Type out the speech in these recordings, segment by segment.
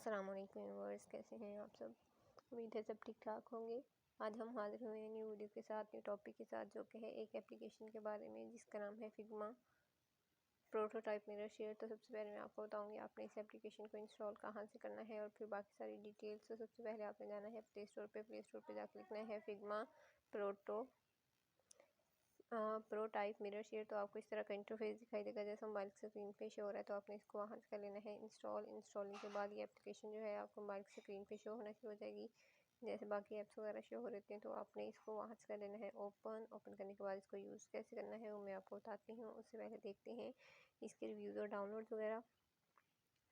अस्सलाम वालेकुम व्यूअर्स, कैसे हैं आप सब। उम्मीद है सब ठीक ठाक होंगे। आज हम हाजिर हुए हैं न्यू वीडियो के साथ, न्यू टॉपिक के साथ, जो कि है एक एप्लीकेशन के बारे में जिसका नाम है फिग्मा प्रोटोटाइप मिरर शेयर। तो सबसे पहले मैं आपको बताऊंगी आपने इस एप्लीकेशन को इंस्टॉल कहाँ से करना है और फिर बाकी सारी डिटेल्स। तो सबसे पहले आपने जाना है प्ले स्टोर पे जाकर लिखना है फिग्मा प्रोटाइप मिरर शेयर। तो आपको इस तरह का इंटरफेस दिखाई देगा जैसा मोबाइल की स्क्रीन पे शो हो रहा है। तो आपने इसको वहाँ से कर लेना है इंस्टॉलिंग के बाद ये एप्लीकेशन जो है आपको मोबाइल की स्क्रीन पे शो होना शुरू हो जाएगी, जैसे बाकी ऐप्स वगैरह शो हो रहते हैं। तो आपने इसको वहाँ से कर लेना है ओपन करने के बाद इसको यूज़ कैसे करना है वो मैं आपको बताती हूँ। उससे पहले देखते हैं इसके रिव्यूज़ और डाउनलोड वगैरह।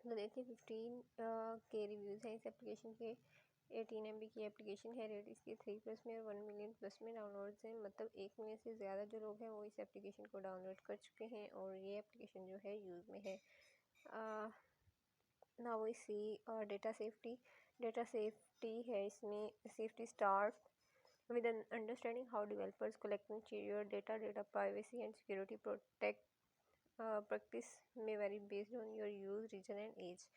तो देखिए 15 के रिव्यूज़ हैं इस एप्लीकेशन के। 18 MB की एप्लीकेशन है, रेट इसकी 3+ में और 1 मिलियन प्लस में डाउनलोड्स हैं। मतलब 1 मिलियन से ज़्यादा जो लोग हैं वो इस एप्लीकेशन को डाउनलोड कर चुके हैं और ये एप्लीकेशन जो है यूज़ में है। ना वो सी डेटा सेफ्टी है इसमें। Safety start with an understanding how developers collect and share your data privacy and security protect practice may vary based on your use region and age।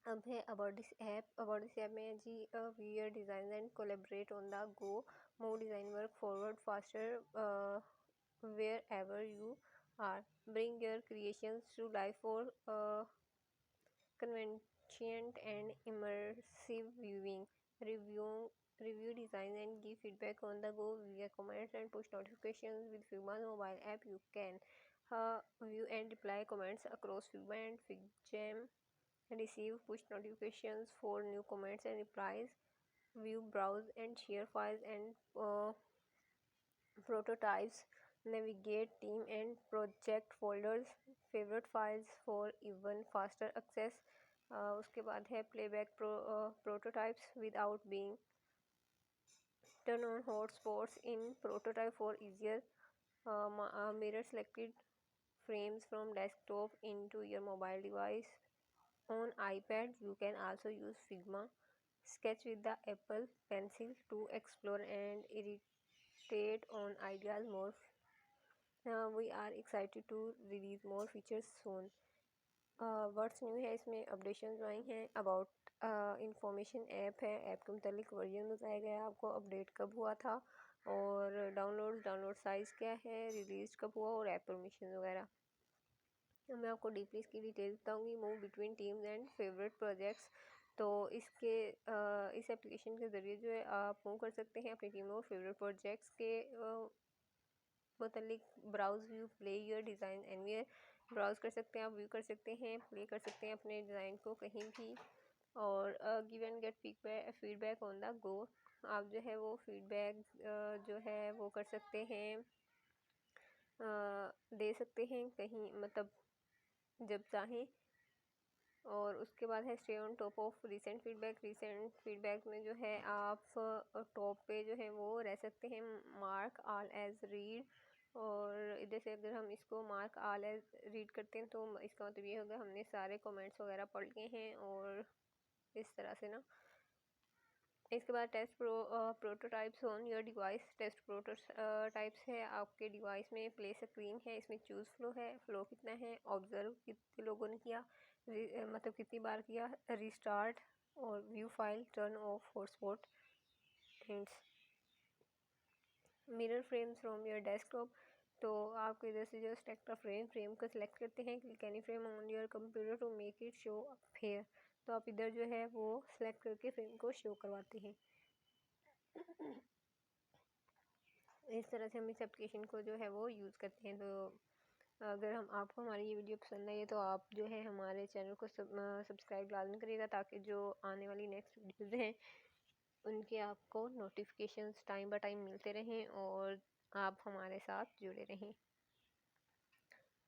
अब है अबाउट दिस ऐप में जी we're design and collaborate on the go, move design work forward faster wherever you are, bring your creations to life for convenient and immersive viewing, review design and give feedback on the go via comments and push notifications. With Figma's mobile app you can view and reply comments across Figma and FigJam, receive push notifications for new comments and replies, view, browse and share files and prototypes, navigate team and project folders, favorite files for even faster access। उसके बाद है playback prototypes without being, turn on hotspots in prototype for easier mirror selected frames from desktop into your mobile device on iPad। You can also use Figma Sketch with the Apple Pencil to explore and iterate on ideas more। We are excited to release more features soon। Words new है, इसमें updation आई हैं। About information app है, app के मुतालिक version बताया गया है आपको, अपडेट कब हुआ था और डाउनलोड साइज़ क्या है, रिलीज कब हुआ और ऐप परमिशन वगैरह। मैं आपको डीपली इसकी डिटेल बताऊंगी। Move between teams and favourite projects. तो इस एप्लीकेशन के ज़रिए जो है आप मूव कर सकते हैं अपनी टीम और फेवरेट प्रोजेक्ट्स के मतलब browse view play your design anywhere. Browse कर सकते हैं आप, व्यू कर सकते हैं, प्ले कर सकते हैं अपने डिज़ाइन को कहीं भी। और give and gate feedback on the गो। आप जो है वो फीडबैक जो है वो कर सकते हैं, दे सकते हैं कहीं, मतलब जब चाहें। और उसके बाद है stay on top of recent feedback में जो है आप टॉप पे जो है वो रह सकते हैं। मार्क ऑल एज रीड, और इधर से अगर हम इसको मार्क ऑल एज रीड करते हैं तो इसका मतलब ये होगा हमने सारे कमेंट्स वगैरह पढ़ लिए हैं। और इस तरह से ना, इसके बाद test prototypes on your device. Test prototypes है आपके डिवाइस में, प्ले स्क्रीन है, इसमें चूज़ फ्लो है, फ्लो कितना है, ऑब्जर्व कितने लोगों ने किया, मतलब कितनी बार किया, रिस्टार्ट और view file, turn off hotspot hints, mirror frames from your desktop. तो आपको इधर से जो सेलेक्ट फ्रेम को सिलेक्ट करते हैं, click any frame on your computer to make it show up here. तो आप इधर जो है वो सिलेक्ट करके फ्रेम को शो करवाते हैं। इस तरह से हम इस एप्लीकेशन को जो है वो यूज़ करते हैं। तो अगर आपको हमारी ये वीडियो पसंद आई है तो आप जो है हमारे चैनल को सब्सक्राइब लाजमी करिएगा, ताकि जो आने वाली नेक्स्ट वीडियोज़ हैं उनके आपको नोटिफिकेशंस टाइम बाय टाइम मिलते रहें और आप हमारे साथ जुड़े रहें।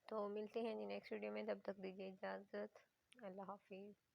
तो मिलते हैं जी नेक्स्ट वीडियो में, तब तक दीजिए इजाज़त। अल्लाह हाफिज़।